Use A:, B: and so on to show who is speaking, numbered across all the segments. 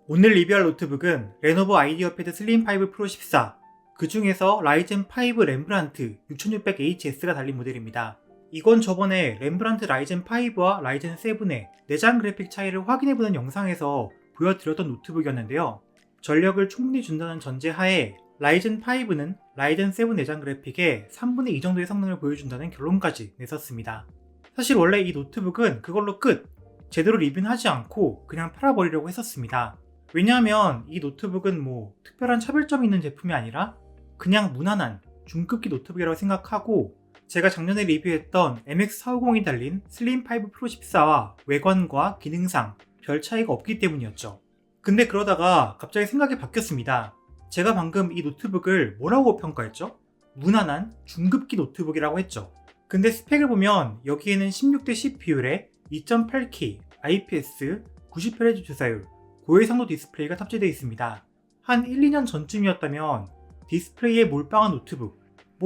A: 오늘 리뷰할 노트북은 레노버 아이디어패드 슬림5 프로 14, 그 중에서 라이젠 5 렘브란트 6600HS가 달린 모델입니다. 이건 저번에 렘브란트 라이젠 5와 라이젠 7의 내장 그래픽 차이를 확인해보는 영상에서 보여드렸던 노트북이었는데요. 전력을 충분히 준다는 전제하에 라이젠 5는 라이젠 7 내장 그래픽의 3분의 2 정도의 성능을 보여준다는 결론까지 냈었습니다. 사실 원래 이 노트북은 그걸로 끝! 제대로 리뷰는 하지 않고 그냥 팔아버리려고 했었습니다. 왜냐하면 이 노트북은 특별한 차별점이 있는 제품이 아니라 그냥 무난한 중급기 노트북이라고 생각하고, 제가 작년에 리뷰했던 MX450이 달린 슬림5 프로 14와 외관과 기능상 별 차이가 없기 때문이었죠. 근데 그러다가 갑자기 생각이 바뀌었습니다. 제가 방금 이 노트북을 뭐라고 평가했죠? 무난한 중급기 노트북이라고 했죠. 근데 스펙을 보면 여기에는 16대 10 비율에 2.8K IPS 90Hz 주사율 고해상도 디스플레이가 탑재되어 있습니다. 한 1, 2년 전쯤이었다면 디스플레이에 몰빵한 노트북,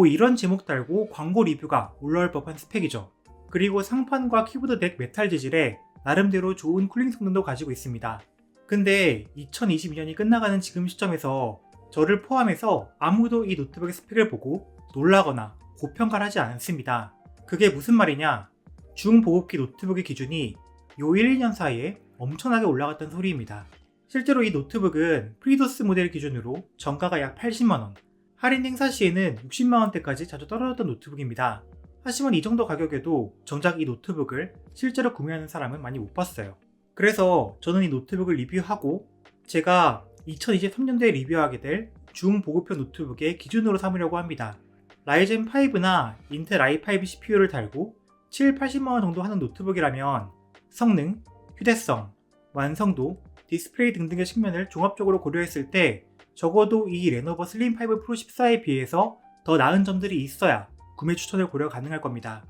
A: 이런 제목 달고 광고 리뷰가 올라올 법한 스펙이죠. 그리고 상판과 키보드 덱 메탈 재질에 나름대로 좋은 쿨링 성능도 가지고 있습니다. 근데 2022년이 끝나가는 지금 시점에서 저를 포함해서 아무도 이 노트북의 스펙을 보고 놀라거나 고평가를 하지 않습니다. 그게 무슨 말이냐? 중보급기 노트북의 기준이 요 1, 2년 사이에 엄청나게 올라갔던 소리입니다. 실제로 이 노트북은 프리도스 모델 기준으로 정가가 약 80만원, 할인 행사 시에는 60만원대까지 자주 떨어졌던 노트북입니다. 하지만 이 정도 가격에도 정작 이 노트북을 실제로 구매하는 사람은 많이 못 봤어요. 그래서 저는 이 노트북을 리뷰하고 제가 2023년도에 리뷰하게 될 중보급형 노트북의 기준으로 삼으려고 합니다. 라이젠 5나 인텔 i5 CPU를 달고 7, 80만원 정도 하는 노트북이라면 성능, 휴대성, 완성도, 디스플레이 등등의 측면을 종합적으로 고려했을 때 적어도 이 레노버 슬림5 프로 14에 비해서 더 나은 점들이 있어야 구매 추천을 고려 가능할 겁니다.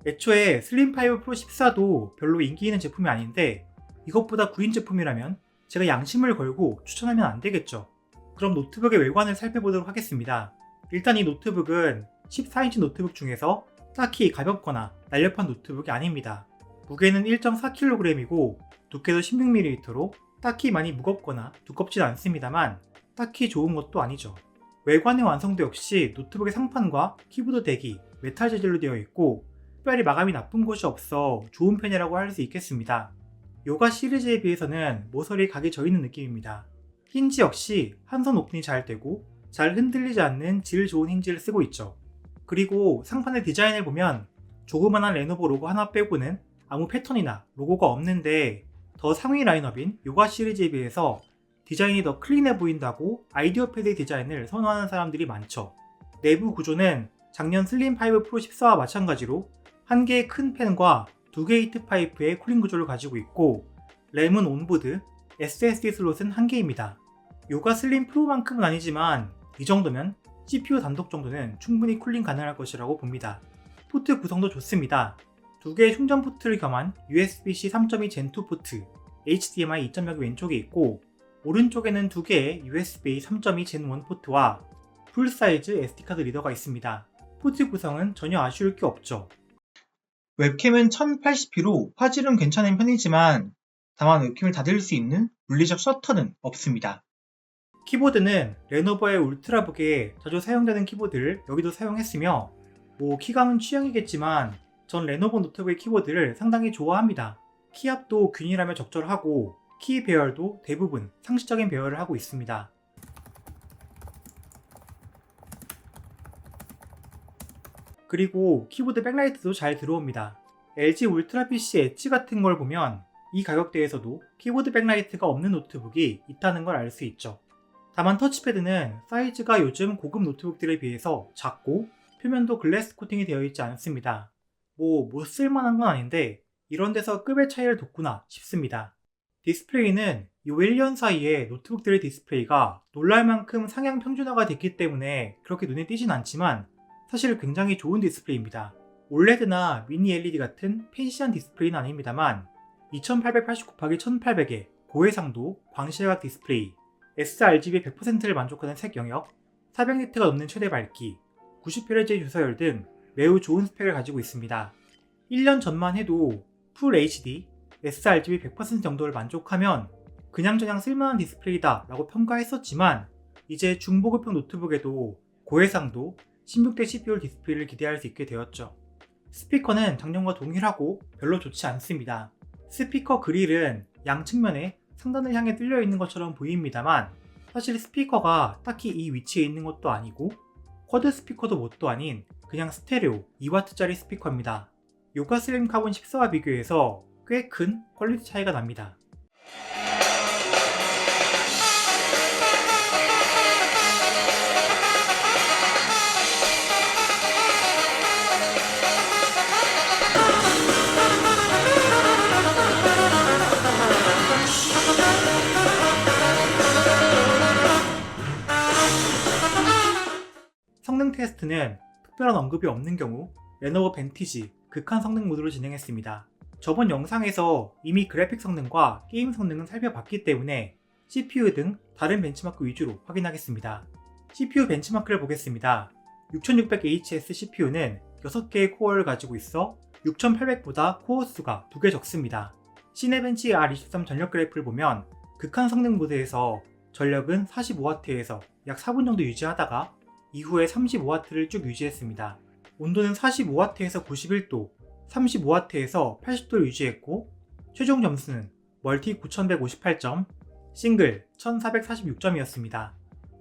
A: 애초에 슬림5 프로 14도 별로 인기 있는 제품이 아닌데 이것보다 구린 제품이라면 제가 양심을 걸고 추천하면 안 되겠죠. 그럼 노트북의 외관을 살펴보도록 하겠습니다. 일단 이 노트북은 14인치 노트북 중에서 딱히 가볍거나 날렵한 노트북이 아닙니다. 무게는 1.4kg이고 두께도 16mm로 딱히 많이 무겁거나 두껍진 않습니다만 딱히 좋은 것도 아니죠. 외관의 완성도 역시 노트북의 상판과 키보드 덱이 메탈 재질로 되어 있고 특별히 마감이 나쁜 곳이 없어 좋은 편이라고 할 수 있겠습니다. 요가 시리즈에 비해서는 모서리 각이 져 있는 느낌입니다. 힌지 역시 한 손 오픈이 잘 되고 잘 흔들리지 않는 질 좋은 힌지를 쓰고 있죠. 그리고 상판의 디자인을 보면 조그만한 레노버 로고 하나 빼고는 아무 패턴이나 로고가 없는데 더 상위 라인업인 요가 시리즈에 비해서 디자인이 더 클린해 보인다고 아이디어 패드의 디자인을 선호하는 사람들이 많죠. 내부 구조는 작년 슬림5 프로 14와 마찬가지로 한 개의 큰 팬과 두 개의 히트 파이프의 쿨링 구조를 가지고 있고 램은 온보드, SSD 슬롯은 한 개입니다. 요가 슬림 프로만큼은 아니지만 이 정도면 CPU 단독 정도는 충분히 쿨링 가능할 것이라고 봅니다. 포트 구성도 좋습니다. 두 개의 충전 포트를 겸한 USB-C 3.2 Gen2 포트, HDMI 2.0이 왼쪽에 있고 오른쪽에는 두 개의 USB 3.2 Gen1 포트와 풀사이즈 SD카드 리더가 있습니다. 포트 구성은 전혀 아쉬울 게 없죠. 웹캠은 1080p로 화질은 괜찮은 편이지만 다만 웹캠을 닫을 수 있는 물리적 셔터는 없습니다. 키보드는 레노버의 울트라북에 자주 사용되는 키보드를 여기도 사용했으며 키감은 취향이겠지만 전 레노버 노트북의 키보드를 상당히 좋아합니다. 키압도 균일하며 적절하고 키 배열도 대부분 상시적인 배열을 하고 있습니다. 그리고 키보드 백라이트도 잘 들어옵니다. LG 울트라 PC 엣지 같은 걸 보면 이 가격대에서도 키보드 백라이트가 없는 노트북이 있다는 걸 알 수 있죠. 다만 터치패드는 사이즈가 요즘 고급 노트북들에 비해서 작고 표면도 글래스 코팅이 되어 있지 않습니다. 못 쓸만한 건 아닌데 이런 데서 급의 차이를 뒀구나 싶습니다. 디스플레이는 요 1년 사이에 노트북들의 디스플레이가 놀랄만큼 상향 평준화가 됐기 때문에 그렇게 눈에 띄진 않지만 사실 굉장히 좋은 디스플레이입니다. 올레드나 미니 LED 같은 팬시한 디스플레이는 아닙니다만 2880x1800의 고해상도 광시야각 디스플레이, sRGB 100%를 만족하는 색 영역, 400니트가 넘는 최대 밝기, 90Hz의 주사율 등 매우 좋은 스펙을 가지고 있습니다. 1년 전만 해도 풀 HD, sRGB 100% 정도를 만족하면 그냥저냥 쓸만한 디스플레이다 라고 평가했었지만 이제 중보급형 노트북에도 고해상도 16대 CPU 디스플레이를 기대할 수 있게 되었죠. 스피커는 작년과 동일하고 별로 좋지 않습니다. 스피커 그릴은 양측면에 상단을 향해 뚫려 있는 것처럼 보입니다만 사실 스피커가 딱히 이 위치에 있는 것도 아니고 쿼드 스피커도 뭣도 아닌 그냥 스테레오 2W짜리 스피커입니다. 요가 슬림 카본 14와 비교해서 꽤 큰 퀄리티 차이가 납니다. 성능 테스트는 특별한 언급이 없는 경우 레노버 벤티지 극한 성능 모드로 진행했습니다. 저번 영상에서 이미 그래픽 성능과 게임 성능은 살펴봤기 때문에 CPU 등 다른 벤치마크 위주로 확인하겠습니다. CPU 벤치마크를 보겠습니다. 6600HS CPU는 6개의 코어를 가지고 있어 6800보다 코어 수가 2개 적습니다. 시네벤치 R23 전력 그래프를 보면 극한 성능 모드에서 전력은 45W에서 약 4분 정도 유지하다가 이후에 35W를 쭉 유지했습니다. 온도는 45W에서 91도, 35W에서 80도를 유지했고 최종 점수는 멀티 9158점, 싱글 1446점이었습니다.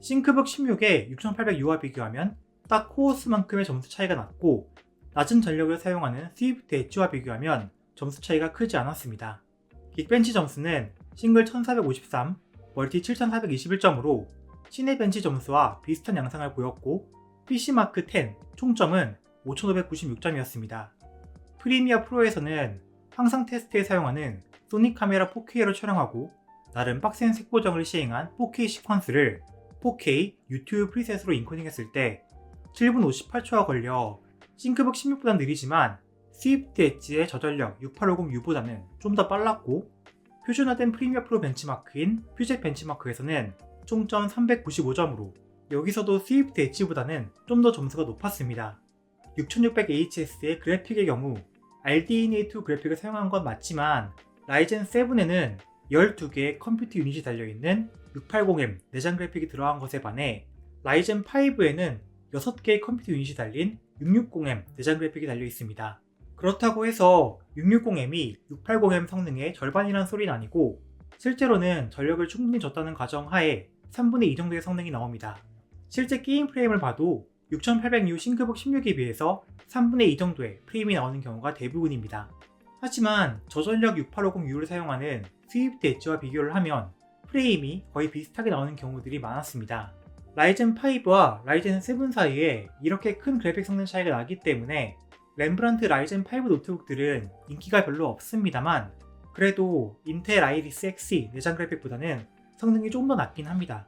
A: 싱크북 16에 6800U와 비교하면 딱 코어 수만큼의 점수 차이가 났고 낮은 전력을 사용하는 스위프트 엣지와 비교하면 점수 차이가 크지 않았습니다. 긱벤치 점수는 싱글 1453, 멀티 7421점으로 시네벤치 점수와 비슷한 양상을 보였고 PC마크 10 총점은 5596점이었습니다. 프리미어 프로에서는 항상 테스트에 사용하는 소니 카메라 4K로 촬영하고 나름 빡센 색 보정을 시행한 4K 시퀀스를 4K 유튜브 프리셋으로 인코딩했을 때 7분 58초가 걸려 싱크북 16보다 느리지만 스위프트 엣지의 저전력 6850U보다는 좀 더 빨랐고 표준화된 프리미어 프로 벤치마크인 퓨젯 벤치마크에서는 총점 395점으로 여기서도 스위프트 엣지보다는 좀 더 점수가 높았습니다. 6600HS의 그래픽의 경우 RDNA2 그래픽을 사용한 건 맞지만 라이젠 7에는 12개의 컴퓨터 유닛이 달려있는 680M 내장 그래픽이 들어간 것에 반해 라이젠 5에는 6개의 컴퓨터 유닛이 달린 660M 내장 그래픽이 달려있습니다. 그렇다고 해서 660M이 680M 성능의 절반이란 소리는 아니고 실제로는 전력을 충분히 줬다는 가정하에 3분의 2 정도의 성능이 나옵니다. 실제 게임 프레임을 봐도 6800U 싱크북 16에 비해서 3분의 2 정도의 프레임이 나오는 경우가 대부분입니다. 하지만 저전력 6850U를 사용하는 스위프트 엣지와 비교를 하면 프레임이 거의 비슷하게 나오는 경우들이 많았습니다. 라이젠 5와 라이젠 7 사이에 이렇게 큰 그래픽 성능 차이가 나기 때문에 렘브란트 라이젠 5 노트북들은 인기가 별로 없습니다만 그래도 인텔 아이리스 Xe 내장 그래픽보다는 성능이 조금 더 낮긴 합니다.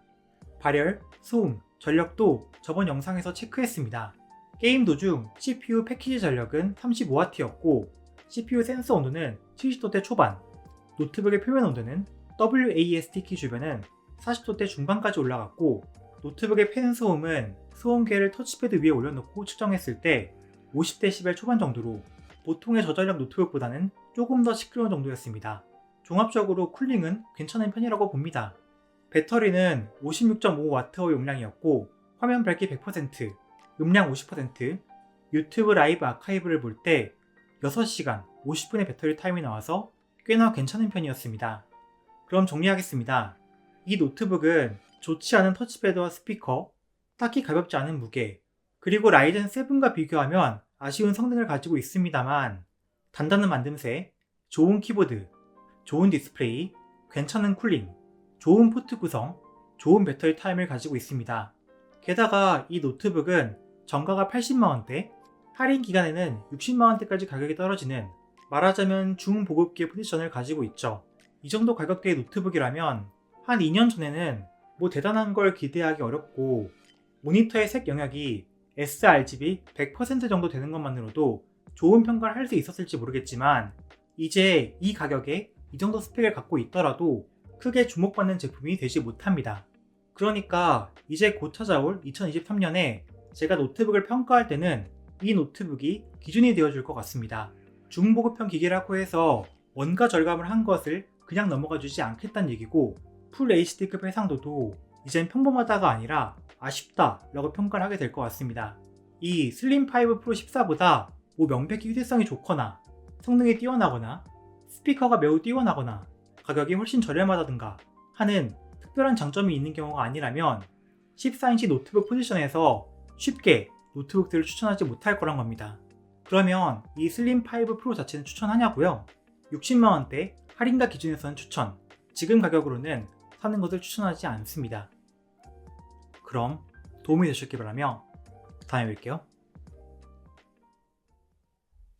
A: 발열, 소음, 전력도 저번 영상에서 체크했습니다. 게임 도중 CPU 패키지 전력은 35W였고 CPU 센서 온도는 70도대 초반, 노트북의 표면 온도는 WASD 키 주변은 40도대 중반까지 올라갔고 노트북의 팬 소음은 소음계를 터치패드 위에 올려놓고 측정했을 때 50dB 초반 정도로 보통의 저전력 노트북보다는 조금 더 시끄러운 정도였습니다. 종합적으로 쿨링은 괜찮은 편이라고 봅니다. 배터리는 56.5Wh 용량이었고 화면 밝기 100%, 음량 50%, 유튜브 라이브 아카이브를 볼 때 6시간 50분의 배터리 타임이 나와서 꽤나 괜찮은 편이었습니다. 그럼 정리하겠습니다. 이 노트북은 좋지 않은 터치패드와 스피커, 딱히 가볍지 않은 무게, 그리고 라이젠 7과 비교하면 아쉬운 성능을 가지고 있습니다만 단단한 만듦새, 좋은 키보드, 좋은 디스플레이, 괜찮은 쿨링, 좋은 포트 구성, 좋은 배터리 타임을 가지고 있습니다. 게다가 이 노트북은 정가가 80만원대, 할인 기간에는 60만원대까지 가격이 떨어지는 말하자면 중보급기의 포지션을 가지고 있죠. 이 정도 가격대의 노트북이라면 한 2년 전에는 뭐 대단한 걸 기대하기 어렵고 모니터의 색 영역이 sRGB 100% 정도 되는 것만으로도 좋은 평가를 할 수 있었을지 모르겠지만 이제 이 가격에 이 정도 스펙을 갖고 있더라도 크게 주목받는 제품이 되지 못합니다. 그러니까 이제 곧 찾아올 2023년에 제가 노트북을 평가할 때는 이 노트북이 기준이 되어줄 것 같습니다. 중보급형 기기라고 해서 원가 절감을 한 것을 그냥 넘어가 주지 않겠다는 얘기고, 풀 HD급 해상도도 이젠 평범하다가 아니라 아쉽다 라고 평가를 하게 될 것 같습니다. 이 슬림 5 프로 14보다 뭐 명백히 휴대성이 좋거나 성능이 뛰어나거나 스피커가 매우 뛰어나거나 가격이 훨씬 저렴하다든가 하는 특별한 장점이 있는 경우가 아니라면 14인치 노트북 포지션에서 쉽게 노트북들을 추천하지 못할 거란 겁니다. 그러면 이 슬림 5 프로 자체는 추천하냐고요? 60만원대 할인가 기준에서는 추천, 지금 가격으로는 사는 것을 추천하지 않습니다. 그럼 도움이 되셨길 바라며 다음에 뵐게요.